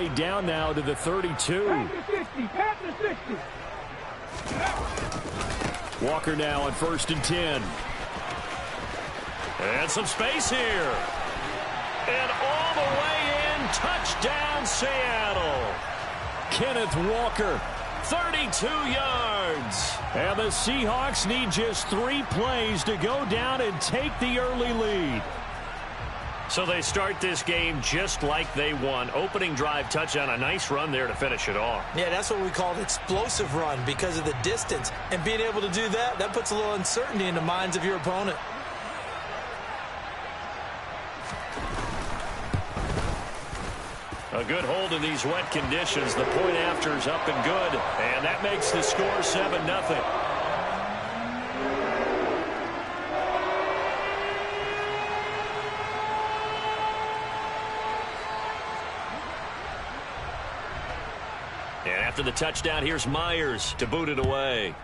lead down now to the 32. Walker now on 1st and 10. And some space here. And all the way in, touchdown Seattle. Kenneth Walker, 32 yards. And the Seahawks need just 3 plays to go down and take the early lead. So they start this game just like they won. Opening drive touchdown, a nice run there to finish it off. Yeah, that's what we call an explosive run because of the distance. And being able to do that, that puts a little uncertainty in the minds of your opponent. A good hold in these wet conditions. The point after is up and good. And that makes the score 7-0. And after the touchdown, here's Myers to boot it away.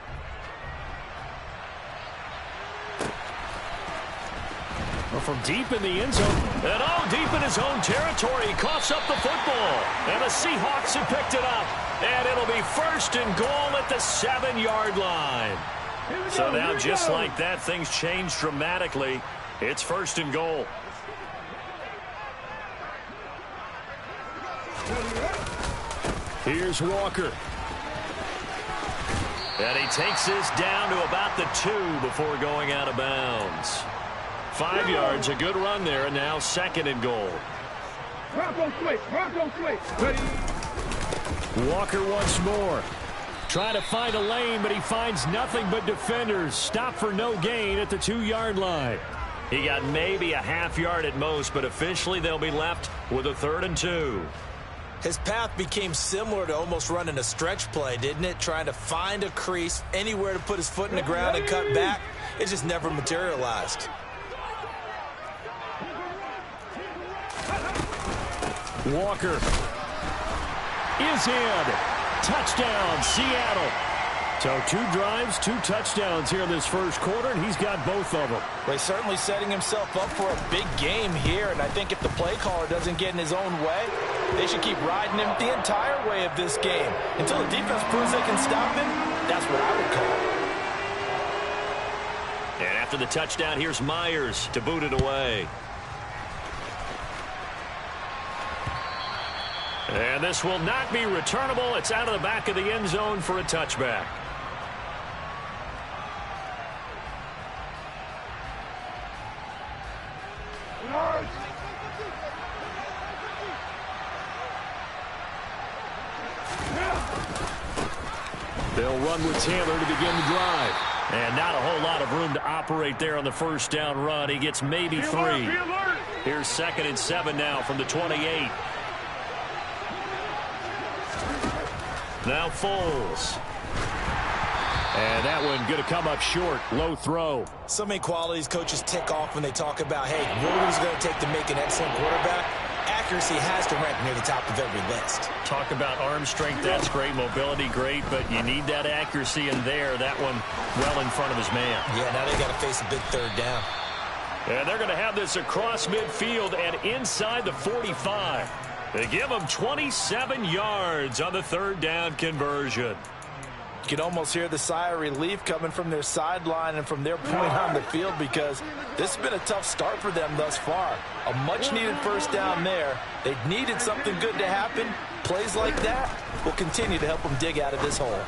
From deep in the end zone. And all deep in his own territory. He coughs up the football. And the Seahawks have picked it up. And it'll be 1st and goal at the 7-yard line. So now just like that, things change dramatically. It's 1st and goal. Here's Walker. And he takes this down to about the 2 before going out of bounds. 5 yards, a good run there, and now 2nd and goal. Walker once more. Trying to find a lane, but he finds nothing but defenders. Stop for no gain at the 2-yard line. He got maybe a half yard at most, but officially they'll be left with a 3rd and 2. His path became similar to almost running a stretch play, didn't it? Trying to find a crease, anywhere to put his foot in the ground and cut back. It just never materialized. Walker is in. Touchdown, Seattle. So 2 drives, 2 touchdowns here in this first quarter, and he's got both of them. Well, he's certainly setting himself up for a big game here, and I think if the play caller doesn't get in his own way, they should keep riding him the entire way of this game. Until the defense proves they can stop him, that's what I would call. And after the touchdown, here's Myers to boot it away. And this will not be returnable. It's out of the back of the end zone for a touchback. They'll run with Taylor to begin the drive. And not a whole lot of room to operate there on the 1st down run. He gets maybe 3. Here's 2nd and 7 now from the 28. Now Foles. And that one going to come up short. Low throw. So many qualities coaches tick off when they talk about, hey, what is it going to take to make an excellent quarterback? Accuracy has to rank near the top of every list. Talk about arm strength. That's great. Mobility, great. But you need that accuracy in there. That one well in front of his man. Yeah, now they got to face a big 3rd down. And they're going to have this across midfield and inside the 45. They give him 27 yards on the 3rd down conversion. You can almost hear the sigh of relief coming from their sideline and from their point on the field because this has been a tough start for them thus far. A much-needed 1st down there. They needed something good to happen. Plays like that will continue to help them dig out of this hole.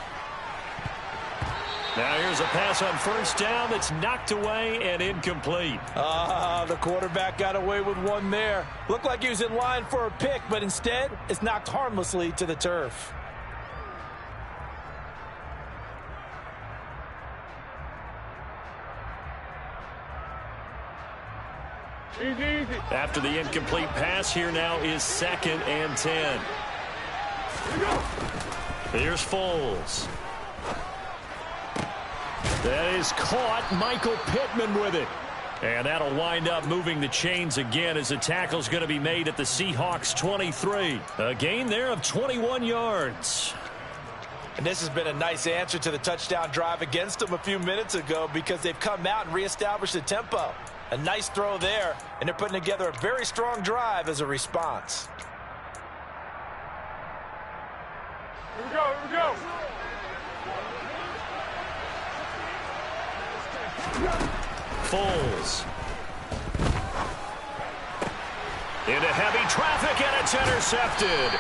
Now here's a pass on 1st down that's knocked away and incomplete. The quarterback got away with one there. Looked like he was in line for a pick, but instead it's knocked harmlessly to the turf. After the incomplete pass, here now is 2nd and 10. Here's Foles. That is caught. Michael Pittman with it. And that'll wind up moving the chains again as the tackle's going to be made at the Seahawks 23. A gain there of 21 yards. And this has been a nice answer to the touchdown drive against them a few minutes ago because they've come out and reestablished the tempo. A nice throw there, and they're putting together a very strong drive as a response. Foles. Into heavy traffic, and it's intercepted.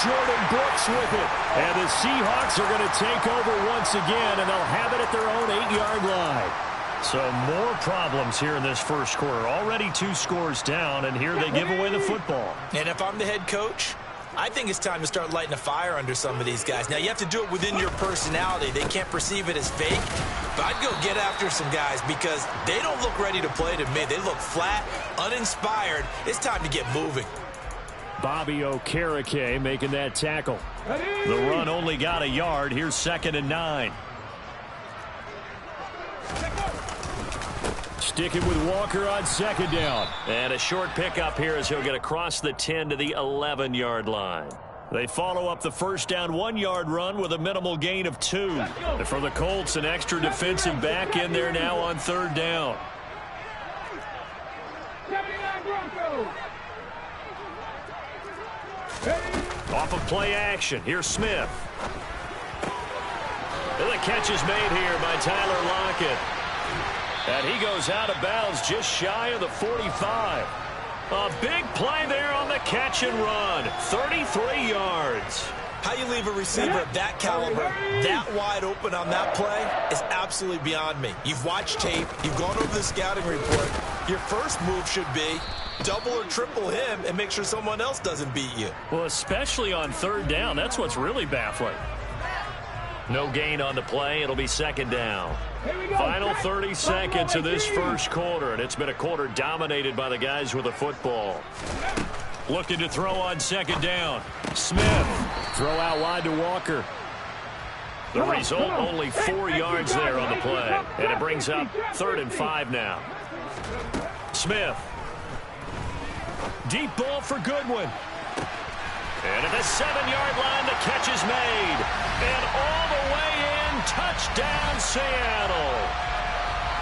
Jordan Brooks with it. And the Seahawks are going to take over once again, and they'll have it at their own 8-yard line. So more problems here in this first quarter. Already 2 scores down, and here they give away the football. And if I'm the head coach, I think it's time to start lighting a fire under some of these guys. Now, you have to do it within your personality. They can't perceive it as fake. But I'd go get after some guys because they don't look ready to play to me. They look flat, uninspired. It's time to get moving. Bobby Okereke making that tackle. The run only got a yard. Here's 2nd and 9. Sticking with Walker on 2nd down. And a short pickup here as he'll get across the 10 to the 11-yard line. They follow up the first down 1-yard run with a minimal gain of 2. And for the Colts, an extra defensive back in there now on 3rd down. Off of play action, here's Smith. And the catch is made here by Tyler Lockett. And he goes out of bounds just shy of the 45. A big play there on the catch and run. 33 yards. How you leave a receiver of that caliber, that wide open on that play is absolutely beyond me. You've watched tape. You've gone over the scouting report. Your first move should be double or triple him and make sure someone else doesn't beat you. Well, especially on 3rd down. That's what's really baffling. No gain on the play. It'll be 2nd down. Final 30 seconds of this first quarter, and it's been a quarter dominated by the guys with the football. Looking to throw on 2nd down. Smith. Throw out wide to Walker. The result, only 4 yards there on the play. And it brings up 3rd and 5 now. Smith. Deep ball for Goodwin. And at the 7-yard line, the catch is made. And all the way in, touchdown Seattle.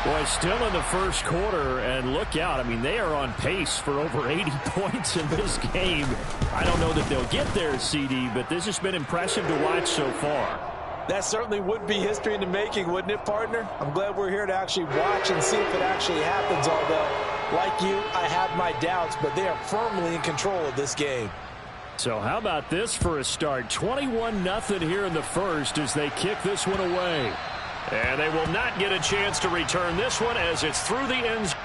Boy, still in the first quarter, and look out. I mean, they are on pace for over 80 points in this game. I don't know that they'll get there, CD, but this has been impressive to watch so far. That certainly would be history in the making, wouldn't it, partner? I'm glad we're here to actually watch and see if it actually happens, although, like you, I have my doubts, but they are firmly in control of this game. So how about this for a start? 21-0 here in the first as they kick this one away. And they will not get a chance to return this one as it's through the end zone.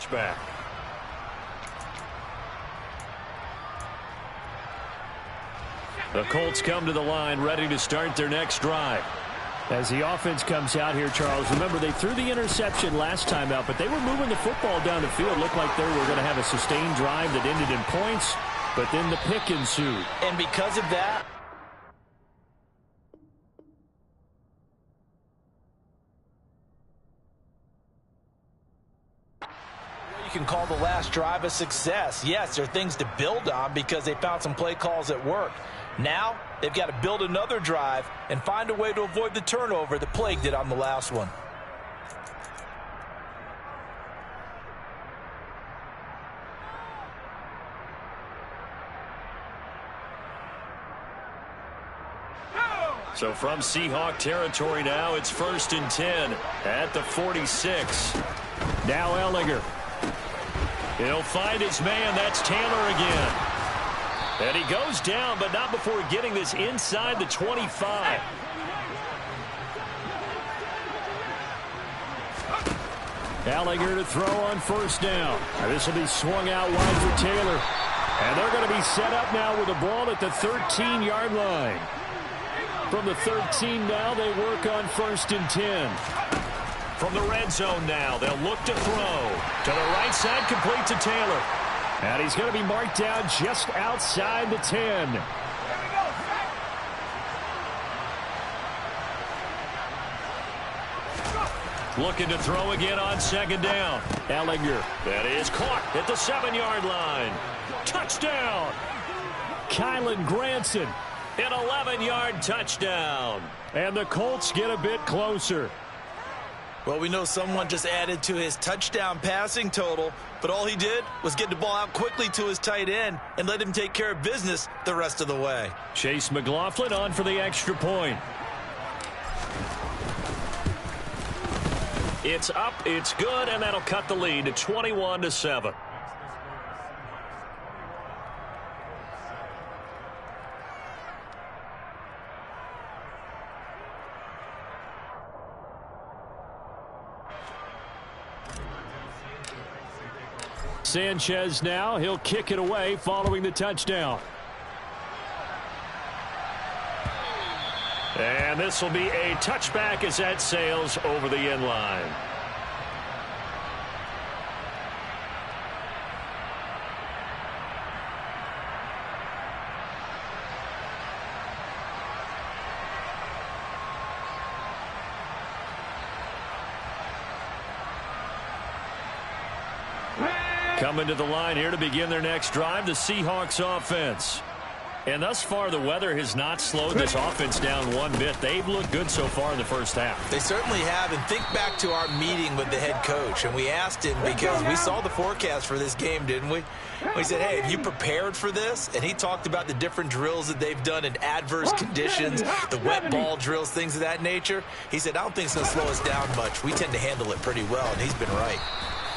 touchback. The Colts come to the line, ready to start their next drive. As the offense comes out here, Charles, remember they threw the interception last time out, but they were moving the football down the field. Looked like they were going to have a sustained drive that ended in points, but then the pick ensued. And because of that, you can call the last drive a success. Yes, there are things to build on because they found some play calls that worked. Now, they've got to build another drive and find a way to avoid the turnover that plagued it on the last one. So from Seahawk territory now, it's 1st and 10 at the 46. Now Ellinger. He'll find his man. That's Taylor again. And he goes down, but not before getting this inside the 25. Ellinger to throw on 1st down. This will be swung out wide for Taylor. And they're going to be set up now with the ball at the 13-yard line. From the 13 now, they work on 1st and 10. From the red zone now, they'll look to throw. To the right side, complete to Taylor. And he's going to be marked down just outside the 10. Looking to throw again on 2nd down. Ellinger. That is caught at the 7-yard line. Touchdown. Kylan Granson. An 11-yard touchdown. And the Colts get a bit closer. Well, we know someone just added to his touchdown passing total, but all he did was get the ball out quickly to his tight end and let him take care of business the rest of the way. Chase McLaughlin on for the extra point. It's up, it's good, and that'll cut the lead to 21-7. Sanchez now. He'll kick it away following the touchdown. And this will be a touchback as that sails over the end line. Coming to the line here to begin their next drive, the Seahawks offense. And thus far, the weather has not slowed this offense down one bit. They've looked good so far in the first half. They certainly have, and think back to our meeting with the head coach, and we asked him because we saw the forecast for this game, didn't we? We said, hey, have you prepared for this? And he talked about the different drills that they've done in adverse conditions, the wet ball drills, things of that nature. He said, I don't think it's going to slow us down much. We tend to handle it pretty well, and he's been right.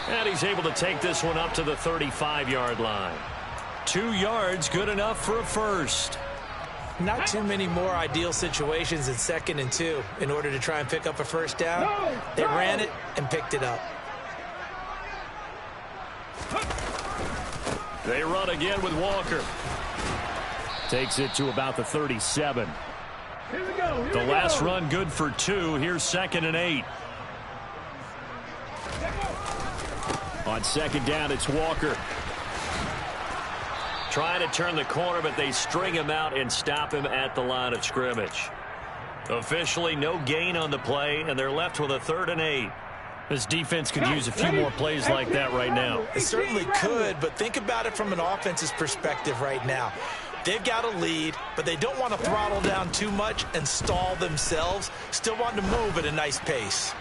And he's able to take this one up to the 35-yard line. 2 yards, good enough for a first. Not too many more ideal situations in 2nd and 2 in order to try and pick up a first down. They ran it and picked it up. They run again with Walker. Takes it to about the 37. The last run good for 2. Here's 2nd and 8. On 2nd down, it's Walker. Trying to turn the corner, but they string him out and stop him at the line of scrimmage. Officially, no gain on the play, and they're left with a 3rd and 8. This defense could use a few more plays like that right now. It certainly could, but think about it from an offense's perspective right now. They've got a lead, but they don't want to throttle down too much and stall themselves. Still want to move at a nice pace.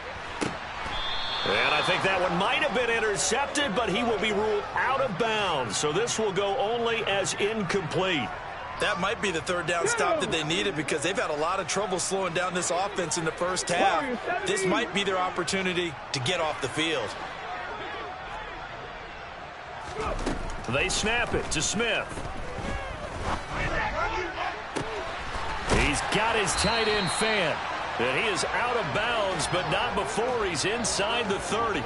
And I think that one might have been intercepted, but he will be ruled out of bounds. So this will go only as incomplete. That might be the 3rd down stop that they needed because they've had a lot of trouble slowing down this offense in the first half. This might be their opportunity to get off the field. They snap it to Smith. He's got his tight end fan. And he is out of bounds, but not before he's inside the 30.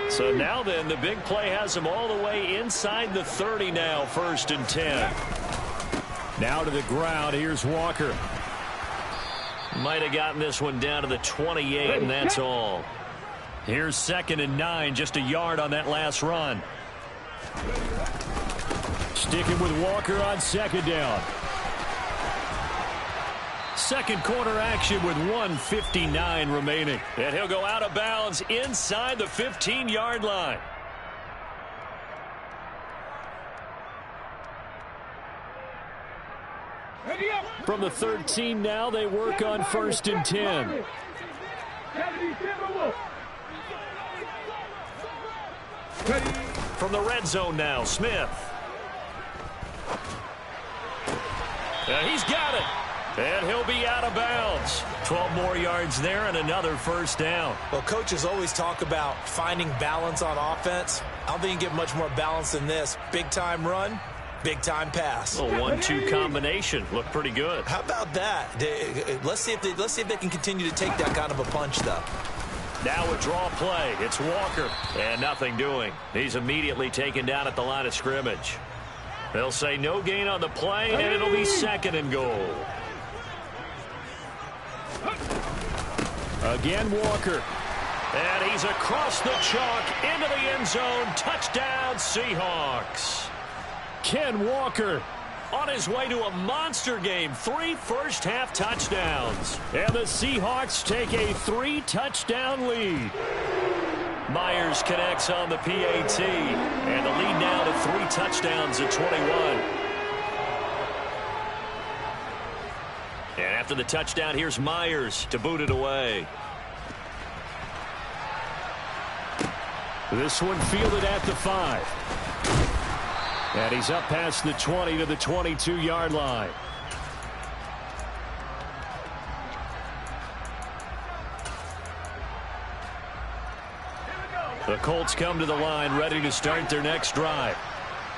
So now then, the big play has him all the way inside the 30 now, 1st and 10. Now to the ground, here's Walker. Might have gotten this one down to the 28, and that's all. Here's 2nd and 9, just a yard on that last run. Sticking with Walker on 2nd down. Second quarter action with 1:59 remaining. And he'll go out of bounds inside the 15-yard line. From the 13 now, they work on 1st and 10. From the red zone now, Smith. He's got it. And he'll be out of bounds. 12 more yards there and another 1st down. Well, coaches always talk about finding balance on offense. I don't think you get much more balance than this. Big-time run, big-time pass. A 1-2 combination. Looked pretty good. How about that? Let's see if they can continue to take that kind of a punch, though. Now a draw play. It's Walker. And nothing doing. He's immediately taken down at the line of scrimmage. They'll say no gain on the play, and it'll be 2nd and goal. Again, Walker. And he's across the chalk into the end zone. Touchdown, Seahawks. Ken Walker on his way to a monster game. 3 first-half touchdowns. And the Seahawks take a 3-touchdown lead. Myers connects on the PAT. And the lead now to 3 touchdowns at 21. And after the touchdown, here's Myers to boot it away. This one fielded at the 5. And he's up past the 20 to the 22-yard line. The Colts come to the line ready to start their next drive.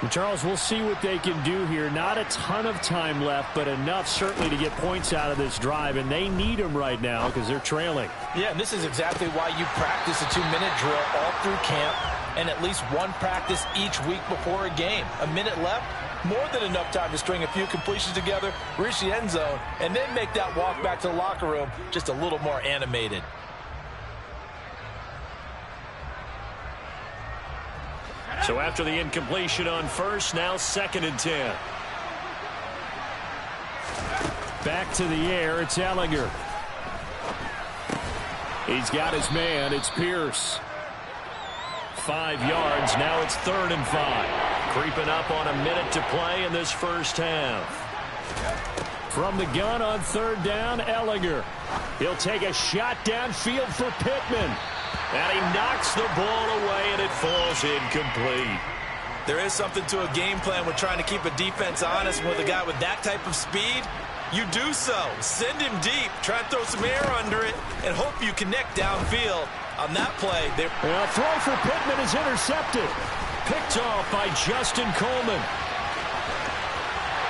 And Charles, we'll see what they can do here. Not a ton of time left, but enough certainly to get points out of this drive, and they need them right now because they're trailing. Yeah, and this is exactly why you practice a 2-minute drill all through camp and at least one practice each week before a game. A minute left, more than enough time to string a few completions together, reach the end zone, and then make that walk back to the locker room just a little more animated. So after the incompletion on 1st, now 2nd and 10. Back to the air, it's Ellinger. He's got his man, it's Pierce. 5 yards, now it's 3rd and 5. Creeping up on a minute to play in this first half. From the gun on 3rd down, Ellinger. He'll take a shot downfield for Pittman. And he knocks the ball away, and it falls incomplete. There is something to a game plan with trying to keep a defense honest. With a guy with that type of speed, you do so. Send him deep, try and throw some air under it, and hope you connect downfield. On that play, a throw for Pittman is intercepted. Picked off by Justin Coleman.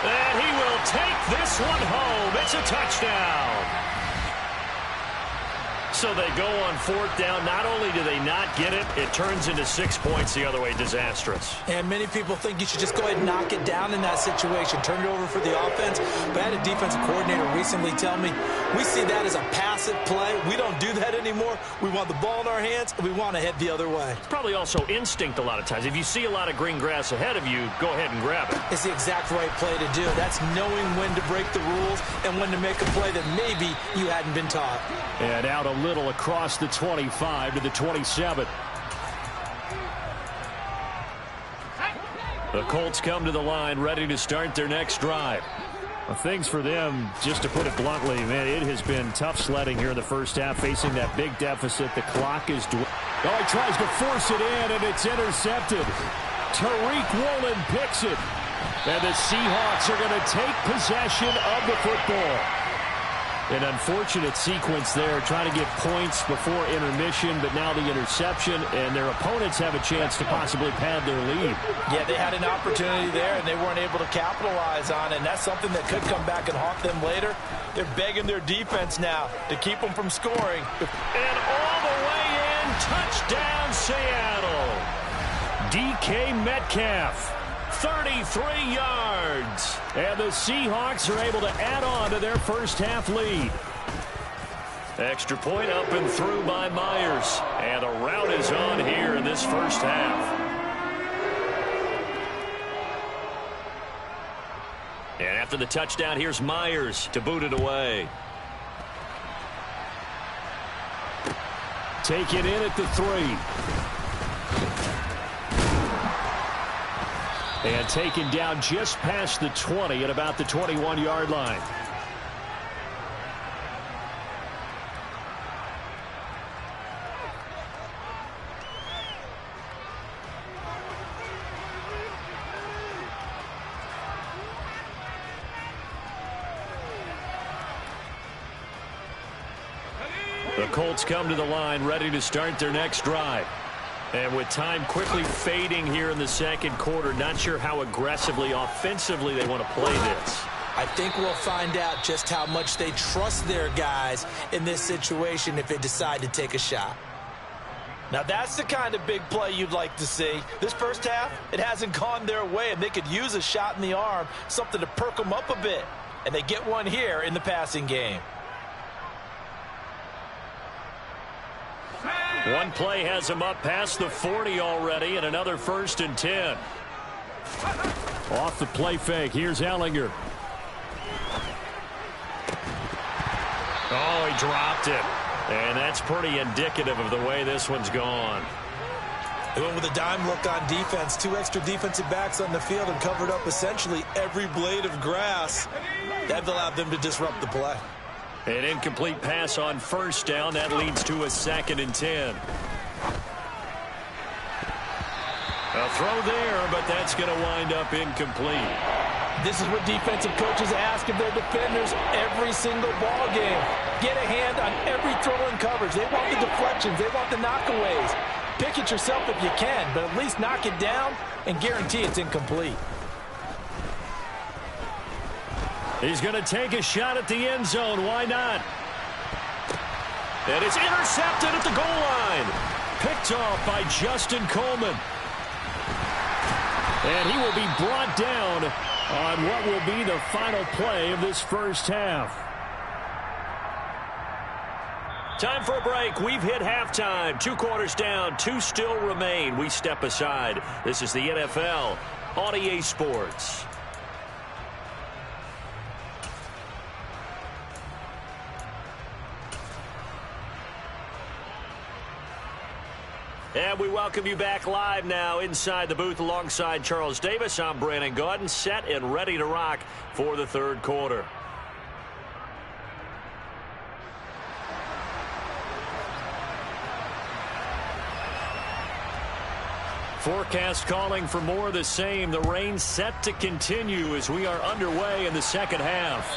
And he will take this one home. It's a touchdown. So they go on 4th down. Not only do they not get it, it turns into 6 points the other way. Disastrous. And many people think you should just go ahead and knock it down in that situation. Turn it over for the offense. But I had a defensive coordinator recently tell me, we see that as a passive play. We don't do that anymore. We want the ball in our hands, and we want to head the other way. It's probably also instinct a lot of times. If you see a lot of green grass ahead of you, go ahead and grab it. It's the exact right play to do. That's knowing when to break the rules and when to make a play that maybe you hadn't been taught. And out a little across the 25 to the 27. The Colts come to the line ready to start their next drive. Well, things for them, just to put it bluntly, man, it has been tough sledding here in the first half, facing that big deficit. The clock is he tries to force it in, and it's intercepted. Tariq Woolen picks it. And the Seahawks are going to take possession of the football. An unfortunate sequence there, trying to get points before intermission, but now the interception, and their opponents have a chance to possibly pad their lead. Yeah, they had an opportunity there, and they weren't able to capitalize on it, and that's something that could come back and haunt them later. They're begging their defense now to keep them from scoring. And all the way in, touchdown Seattle. DK Metcalf. 33 yards. And the Seahawks are able to add on to their first half lead. Extra point up and through by Myers. And a rout is on here in this first half. And after the touchdown, here's Myers to boot it away. Take it in at the 3. And taken down just past the 20 at about the 21-yard line. The Colts come to the line, ready to start their next drive. And with time quickly fading here in the second quarter, not sure how aggressively, offensively they want to play this. I think we'll find out just how much they trust their guys in this situation if they decide to take a shot. Now, that's the kind of big play you'd like to see. This first half, it hasn't gone their way, and they could use a shot in the arm, something to perk them up a bit. And they get one here in the passing game. One play has him up past the 40 already, and another 1st and 10. Off the play fake, here's Ellinger. Oh, he dropped it. And that's pretty indicative of the way this one's gone. They went with a dime look on defense. 2 extra defensive backs on the field and covered up essentially every blade of grass. That allowed them to disrupt the play. An incomplete pass on 1st down. That leads to a 2nd and 10. A throw there, but that's going to wind up incomplete. This is what defensive coaches ask of their defenders every single ball game. Get a hand on every throw in coverage. They want the deflections. They want the knockaways. Pick it yourself if you can, but at least knock it down and guarantee it's incomplete. He's going to take a shot at the end zone. Why not? And it's intercepted at the goal line. Picked off by Justin Coleman. And he will be brought down on what will be the final play of this first half. Time for a break. We've hit halftime. 2 quarters down. 2 still remain. We step aside. This is the NFL on EA Sports. And we welcome you back live now inside the booth alongside Charles Davis. I'm Brandon Gaudin, set and ready to rock for the third quarter. Forecast calling for more of the same. The rain set to continue as we are underway in the second half.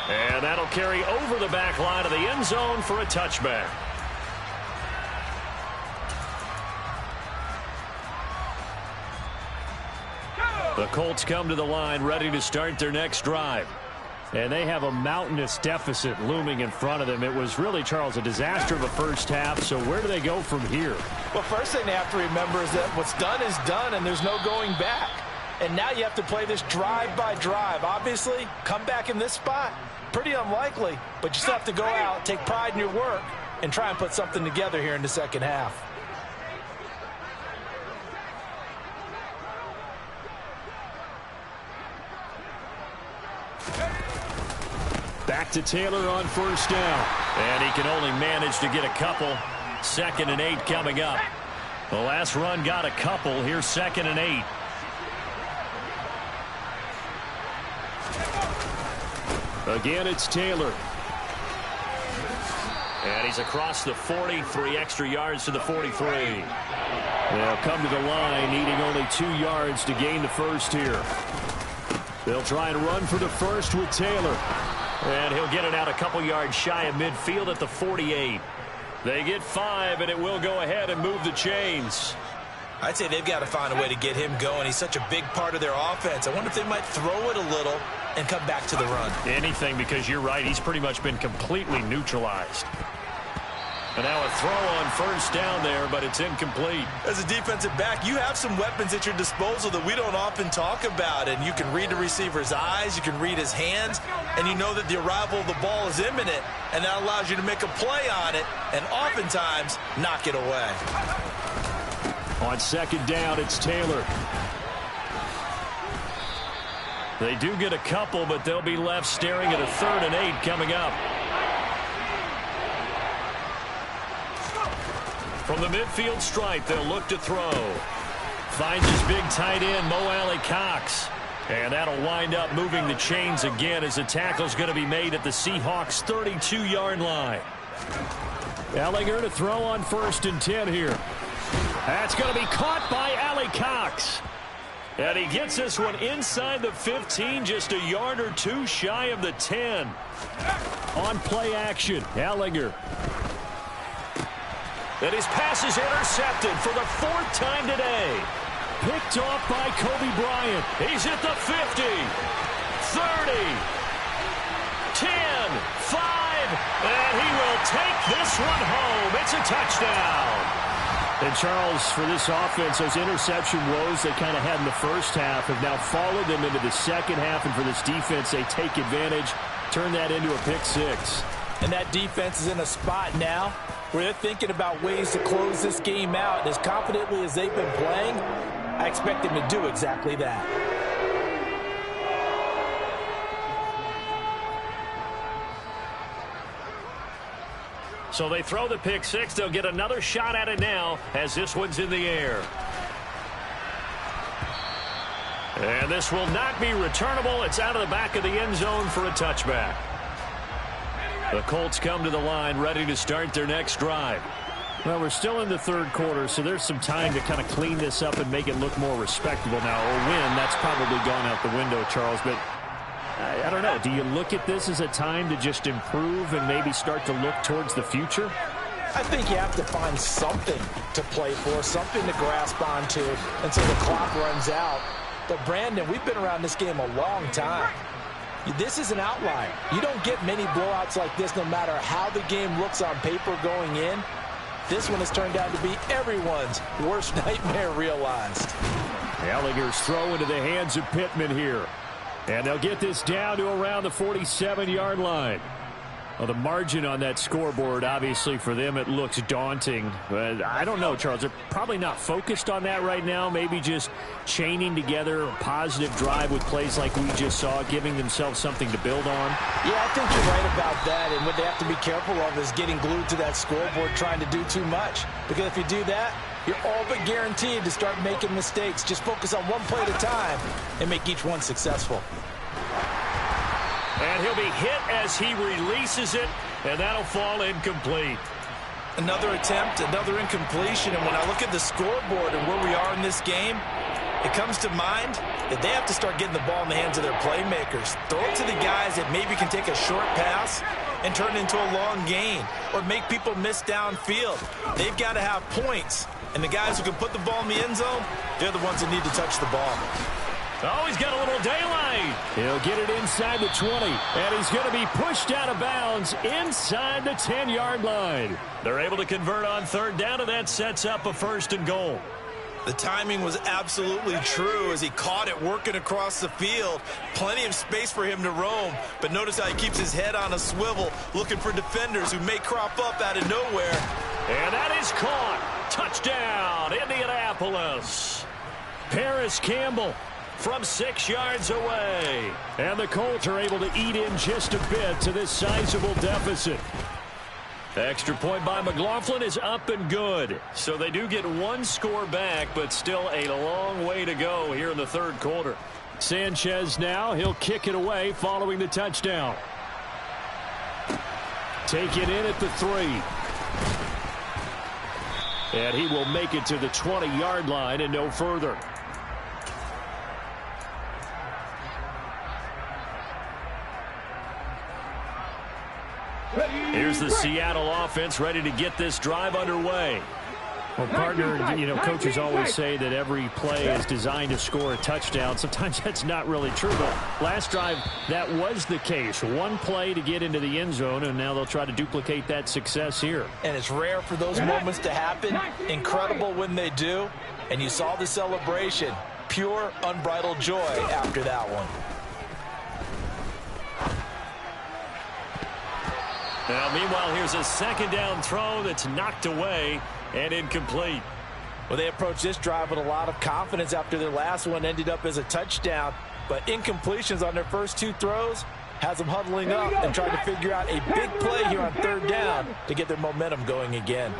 And that'll carry over the back line of the end zone for a touchback. The Colts come to the line ready to start their next drive. And they have a mountainous deficit looming in front of them. It was really, Charles, a disaster of a first half. So where do they go from here? Well, first thing they have to remember is that what's done is done and there's no going back. And now you have to play this drive by drive. Obviously, come back in this spot. Pretty unlikely, but you still have to go out, take pride in your work, and try and put something together here in the second half. Back to Taylor on first down. And he can only manage to get a couple. 2nd and 8 coming up. The last run got a couple. Here's 2nd and 8. Again, it's Taylor. And he's across the 40, 3 extra yards to the 43. They'll come to the line, needing only 2 yards to gain the first here. They'll try and run for the first with Taylor. And he'll get it out a couple yards shy of midfield at the 48. They get 5, and it will go ahead and move the chains. I'd say they've got to find a way to get him going. He's such a big part of their offense. I wonder if they might throw it a little and come back to the run. Anything, because you're right. He's pretty much been completely neutralized. And now a throw on first down there, but it's incomplete. As a defensive back, you have some weapons at your disposal that we don't often talk about. And you can read the receiver's eyes, you can read his hands, and you know that the arrival of the ball is imminent, and that allows you to make a play on it and oftentimes knock it away. On second down, it's Taylor. They do get a couple, but they'll be left staring at a 3rd and 8 coming up. From the midfield stripe, they'll look to throw. Finds his big tight end, Mo Alley-Cox. And that'll wind up moving the chains again as the tackle's going to be made at the Seahawks' 32-yard line. Ellinger to throw on 1st and 10 here. That's going to be caught by Alley-Cox. And he gets this one inside the 15, just a yard or two shy of the 10. On play action, Ellinger. And his pass is intercepted for the 4th time today. Picked off by Kobe Bryant. He's at the 50, 30, 10, 5, and he will take this one home. It's a touchdown. And Charles, for this offense, those interception woes they kind of had in the first half have now followed them into the second half. And for this defense, they take advantage, turn that into a pick 6. And that defense is in a spot now where they're thinking about ways to close this game out. And as confidently as they've been playing, I expect them to do exactly that. So they throw the pick 6. They'll get another shot at it now as this one's in the air. And this will not be returnable. It's out of the back of the end zone for a touchback. The Colts come to the line ready to start their next drive. Well, we're still in the 3rd quarter, so there's some time to kind of clean this up and make it look more respectable now. A win, that's probably gone out the window, Charles, but I don't know. Do you look at this as a time to just improve and maybe start to look towards the future? I think you have to find something to play for, something to grasp onto until the clock runs out. But, Brandon, we've been around this game a long time. This is an outlier. You don't get many blowouts like this no matter how the game looks on paper going in. This one has turned out to be everyone's worst nightmare realized. Ellinger's throw into the hands of Pittman here. And they'll get this down to around the 47-yard line. Well, the margin on that scoreboard, obviously, for them, it looks daunting. But I don't know, Charles. They're probably not focused on that right now. Maybe just chaining together a positive drive with plays like we just saw, giving themselves something to build on. Yeah, I think you're right about that. And what they have to be careful of is getting glued to that scoreboard trying to do too much. Because if you do that, you're all but guaranteed to start making mistakes. Just focus on one play at a time and make each one successful. And he'll be hit as he releases it, and that'll fall incomplete. Another attempt, another incompletion, and when I look at the scoreboard and where we are in this game, it comes to mind that they have to start getting the ball in the hands of their playmakers. Throw it to the guys that maybe can take a short pass and turn it into a long gain or make people miss downfield. They've got to have points, and the guys who can put the ball in the end zone, they're the ones that need to touch the ball. Oh, he's got a little daylight. He'll get it inside the 20, and he's going to be pushed out of bounds inside the 10-yard line. They're able to convert on 3rd down, and that sets up a 1st and goal. The timing was absolutely true as he caught it working across the field. Plenty of space for him to roam, but notice how he keeps his head on a swivel, looking for defenders who may crop up out of nowhere. And that is caught. Touchdown, Indianapolis. Paris Campbell from 6 yards away. And the Colts are able to eat in just a bit to this sizable deficit. Extra point by McLaughlin is up and good. So they do get one score back, but still a long way to go here in the 3rd quarter. Sanchez now, he'll kick it away following the touchdown. Take it in at the 3. And he will make it to the 20-yard line and no further. the Seattle offense ready to get this drive underway. Well, partner, coaches always say that every play is designed to score a touchdown. Sometimes that's not really true, but last drive, that was the case. One play to get into the end zone, and now they'll try to duplicate that success here. And it's rare for those moments to happen. Incredible when they do. And you saw the celebration. Pure, unbridled joy after that one. Now, meanwhile, here's a second down throw that's knocked away and incomplete. Well, they approached this drive with a lot of confidence after their last one ended up as a touchdown. But incompletions on their first two throws has them huddling up and trying to figure out a big play here on third down to get their momentum going again.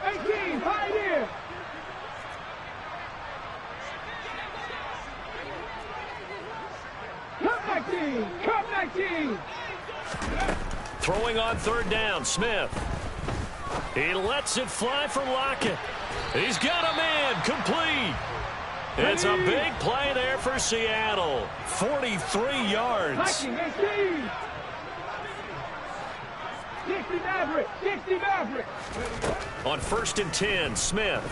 18, pioneer. Come 19. Throwing on third down, Smith. He lets it fly for Lockett. He's got a man, complete. It's a big play there for Seattle. 43 yards. 60 Maverick. On 1st and 10, Smith.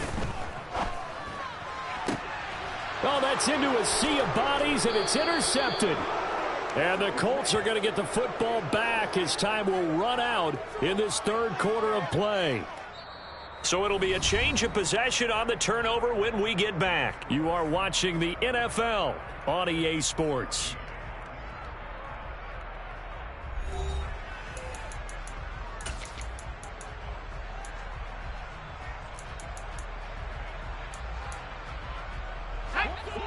Oh, that's into a sea of bodies, and it's intercepted. And the Colts are going to get the football back as time will run out in this third quarter of play. So it'll be a change of possession on the turnover when we get back. You are watching the NFL on EA Sports.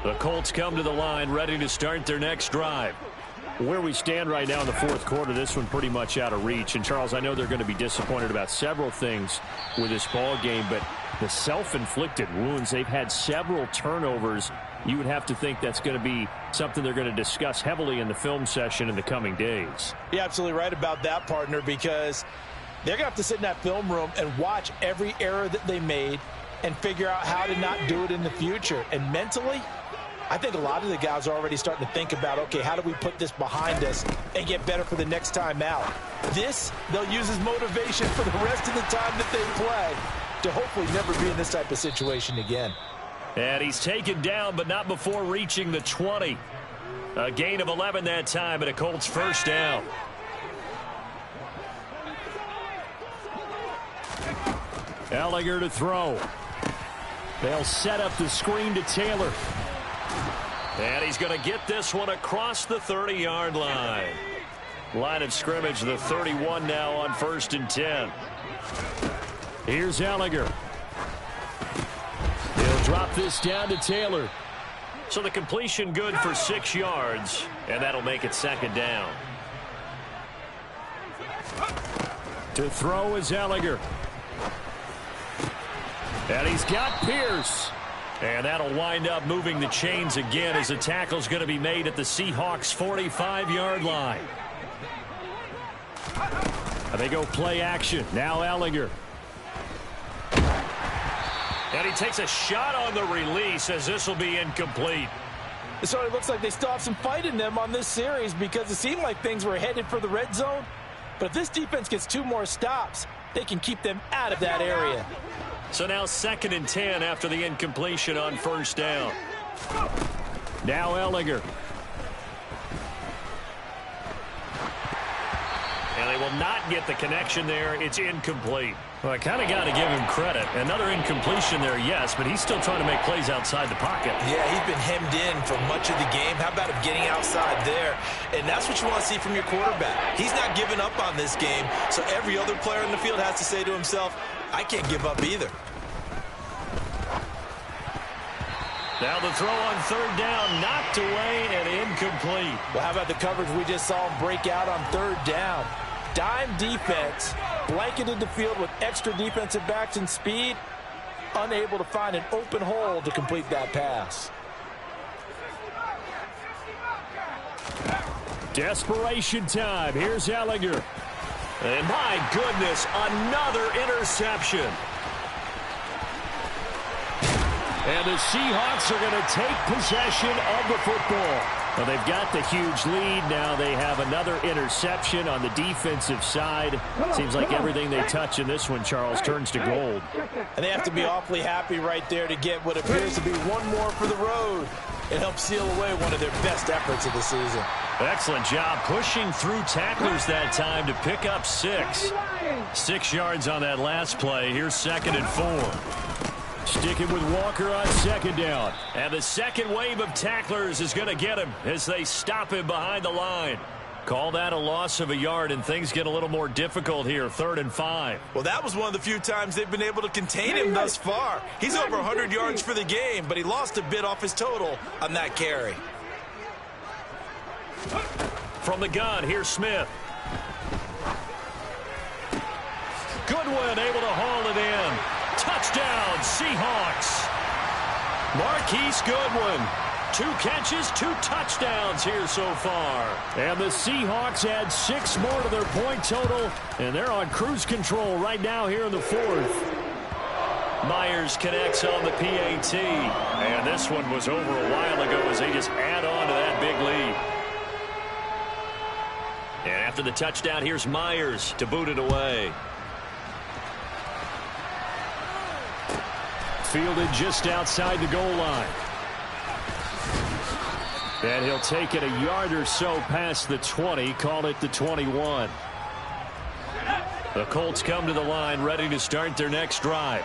The Colts come to the line ready to start their next drive. Where we stand right now in the fourth quarter, this one pretty much out of reach. And, Charles, I know they're going to be disappointed about several things with this ball game, but the self-inflicted wounds, they've had several turnovers. You would have to think that's going to be something they're going to discuss heavily in the film session in the coming days. You're absolutely right about that, partner, because they're going to have to sit in that film room and watch every error that they made and figure out how to not do it in the future. And mentally, I think a lot of the guys are already starting to think about, okay, how do we put this behind us and get better for the next time out? This, they'll use as motivation for the rest of the time that they play to hopefully never be in this type of situation again. And he's taken down, but not before reaching the 20. A gain of 11 that time, and a Colts first down. Ellinger to throw. They'll set up the screen to Taylor. And he's going to get this one across the 30-yard line. Line of scrimmage, the 31 now on 1st and 10. Here's Ellinger. He'll drop this down to Taylor. So the completion good for 6 yards, and that'll make it second down. To throw is Ellinger. And he's got Pierce. And that'll wind up moving the chains again as the tackle's going to be made at the Seahawks' 45-yard line. They go play action. Now Ellinger. And he takes a shot on the release as this will be incomplete. So it looks like they still have some fight in them on this series because it seemed like things were headed for the red zone. But if this defense gets 2 more stops, they can keep them out of that area. So now 2nd and 10 after the incompletion on 1st down. Now Ellinger. And they will not get the connection there. It's incomplete. Well, I kind of got to give him credit. Another incompletion there, yes, but he's still trying to make plays outside the pocket. Yeah, he's been hemmed in for much of the game. How about him getting outside there? And that's what you want to see from your quarterback. He's not giving up on this game, so every other player in the field has to say to himself, I can't give up either. Now the throw on 3rd down, knocked away and incomplete. Well, how about the coverage we just saw him break out on 3rd down? Dime defense, blanketed the field with extra defensive backs and speed, unable to find an open hole to complete that pass. Desperation time. Here's Ellinger. And my goodness, another interception. And the Seahawks are going to take possession of the football. Well, they've got the huge lead. Now they have another interception on the defensive side. Seems like everything they touch in this one, Charles, turns to gold. And they have to be awfully happy right there to get what appears to be one more for the road. It helps seal away one of their best efforts of the season. Excellent job pushing through tacklers that time to pick up 6. 6 yards on that last play. Here's 2nd and 4. Sticking with Walker on 2nd down. And the second wave of tacklers is going to get him as they stop him behind the line. Call that a loss of a yard, and things get a little more difficult here. 3rd and 5. Well, that was one of the few times they've been able to contain him thus far. He's over 100 yards for the game, but he lost a bit off his total on that carry. From the gun, here's Smith. Goodwin able to haul it in. Touchdown, Seahawks. Marquise Goodwin. 2 catches, 2 touchdowns here so far. And the Seahawks add 6 more to their point total, and they're on cruise control right now here in the 4th. Myers connects on the PAT. And this one was over a while ago as they just add on to that big lead. And after the touchdown, here's Myers to boot it away. Fielded just outside the goal line. And he'll take it a yard or so past the 20, call it the 21. The Colts come to the line ready to start their next drive.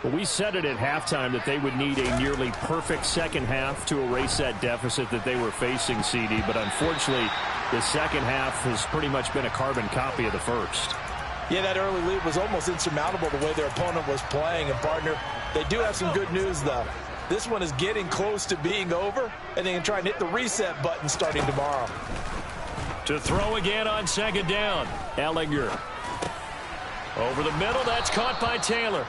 Well, we said it at halftime that they would need a nearly perfect second half to erase that deficit that they were facing, CD, but unfortunately the second half has pretty much been a carbon copy of the first. Yeah, that early lead was almost insurmountable the way their opponent was playing. And, partner, they do have some good news, though. This one is getting close to being over, and they can try and hit the reset button starting tomorrow. To throw again on 2nd down. Ellinger. Over the middle, that's caught by Taylor.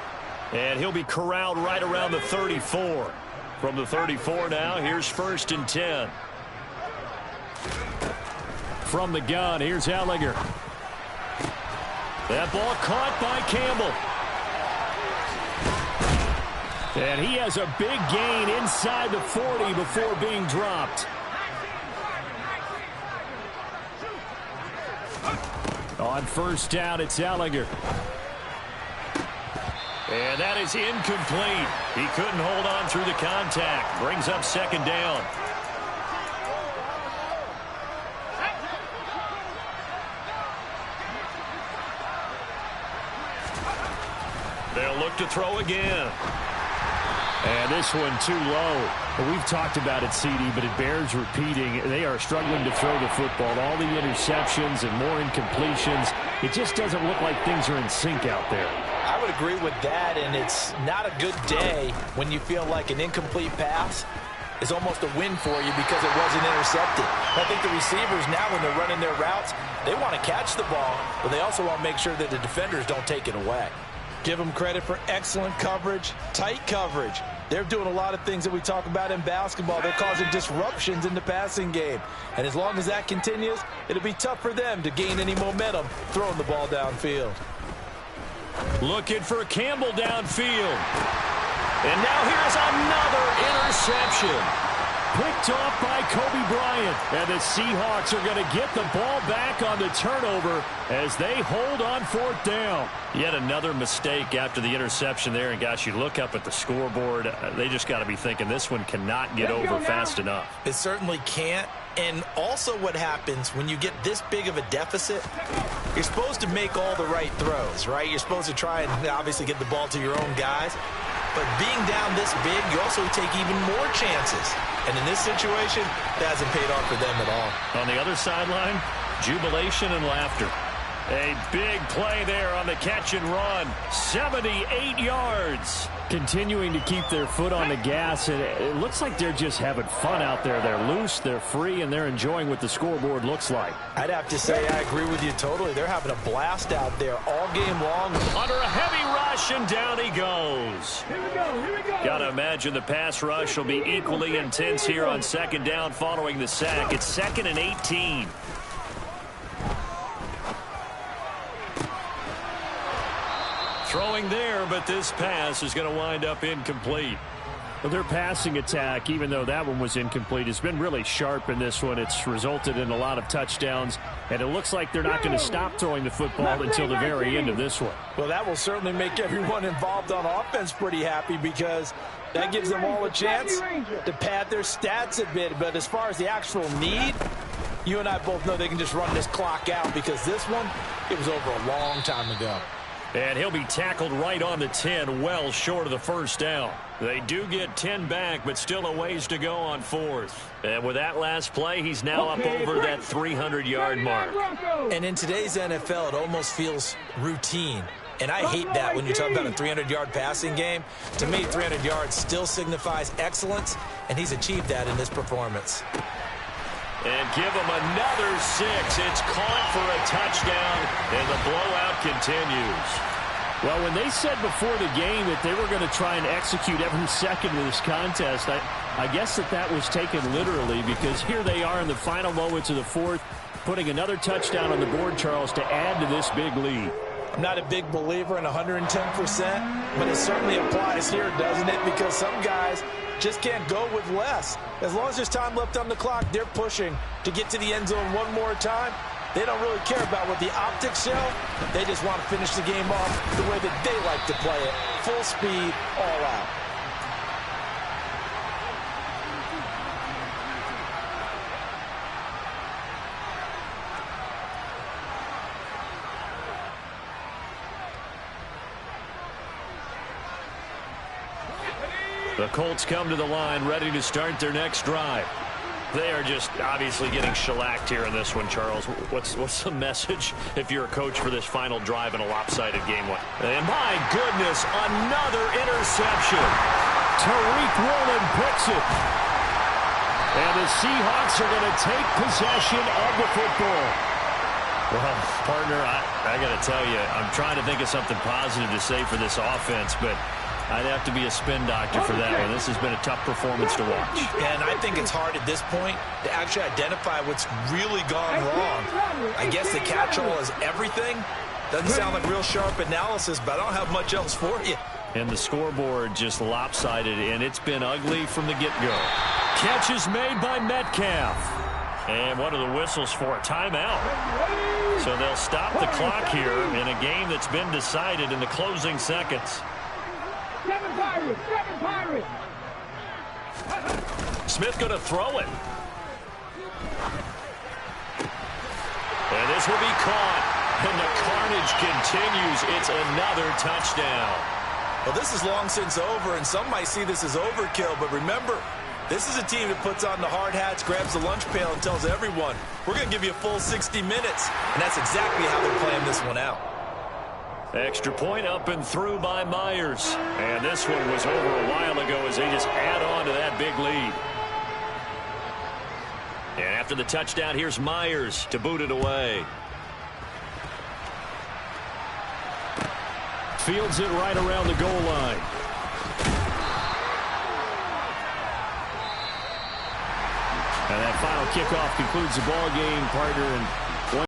And he'll be corralled right around the 34. From the 34 now, here's 1st and 10. From the gun, here's Ellinger. That ball caught by Campbell. And he has a big gain inside the 40 before being dropped. On 1st down, it's Ellinger. And that is incomplete. He couldn't hold on through the contact. Brings up 2nd down. They'll look to throw again. And this one too low. Well, we've talked about it, CD, but it bears repeating. They are struggling to throw the football. All the interceptions and more incompletions. It just doesn't look like things are in sync out there. I would agree with that, and it's not a good day when you feel like an incomplete pass is almost a win for you because it wasn't intercepted. I think the receivers now, when they're running their routes, they want to catch the ball, but they also want to make sure that the defenders don't take it away. Give them credit for excellent coverage, tight coverage. They're doing a lot of things that we talk about in basketball. They're causing disruptions in the passing game. And as long as that continues, it'll be tough for them to gain any momentum throwing the ball downfield. Looking for Campbell downfield. And now here's another interception. Picked off by Kobe Bryant. And the Seahawks are going to get the ball back on the turnover as they hold on 4th down. Yet another mistake after the interception there. And, gosh, you look up at the scoreboard. They just got to be thinking this one cannot get over fast enough. It certainly can't. And also what happens when you get this big of a deficit, you're supposed to make all the right throws, right? You're supposed to try and obviously get the ball to your own guys. But being down this big, you also take even more chances. And in this situation, that hasn't paid off for them at all. On the other sideline, jubilation and laughter. A big play there on the catch and run. 78 yards. Continuing to keep their foot on the gas. And it looks like they're just having fun out there. They're loose, they're free, and they're enjoying what the scoreboard looks like. I'd have to say I agree with you totally. They're having a blast out there all game long. Under a heavy rush, and down he goes. Here we go. Got to imagine the pass rush will be equally intense here on 2nd down following the sack. It's 2nd and 18. Throwing there, but this pass is going to wind up incomplete. Well, their passing attack, even though that one was incomplete, has been really sharp in this one. It's resulted in a lot of touchdowns, and it looks like they're not going to stop throwing the football until the very end of this one. Well, that will certainly make everyone involved on offense pretty happy, because that gives them all a chance to pad their stats a bit. But as far as the actual need, you and I both know they can just run this clock out, because this one, it was over a long time ago. And he'll be tackled right on the 10, well short of the first down. They do get 10 back, but still a ways to go on fourth. And with that last play, he's now up over that 300-yard mark. And in today's NFL, it almost feels routine. And I hate that when you talk about a 300-yard passing game. To me, 300 yards still signifies excellence, and he's achieved that in this performance. And give him another 6. It's caught for a touchdown, and the blowout continues. Well, when they said before the game that they were going to try and execute every second of this contest, I guess that was taken literally, because here they are in the final moments of the fourth, putting another touchdown on the board, Charles, to add to this big lead. I'm not a big believer in 110%, but it certainly applies here, doesn't it? Because some guys just can't go with less. As long as there's time left on the clock, they're pushing to get to the end zone one more time. They don't really care about what the optics show. They just want to finish the game off the way that they like to play it. Full speed, all out. The Colts come to the line, ready to start their next drive. They are just obviously getting shellacked here in this one, Charles. What's the message if you're a coach for this final drive in a lopsided game one? And my goodness, another interception. Tariq Woolen picks it. And the Seahawks are going to take possession of the football. Well, partner, I got to tell you, I'm trying to think of something positive to say for this offense, but I'd have to be a spin doctor for that one. This has been a tough performance to watch. And I think it's hard at this point to actually identify what's really gone wrong. I guess the catch-all is everything. Doesn't sound like real sharp analysis, but I don't have much else for you. And the scoreboard just lopsided, and it's been ugly from the get-go. Catch is made by Metcalf. And one of the whistles for a timeout. So they'll stop the clock here in a game that's been decided in the closing seconds. Seven Pirates! Smith going to throw it. And this will be caught. And the carnage continues. It's another touchdown. Well, this is long since over, and some might see this as overkill. But remember, this is a team that puts on the hard hats, grabs the lunch pail, and tells everyone, we're going to give you a full 60 minutes. And that's exactly how they're playing this one out. Extra point up and through by Myers. And this one was over a while ago as they just add on to that big lead. And after the touchdown, here's Myers to boot it away. Fields it right around the goal line. And that final kickoff concludes the ball game, partner. And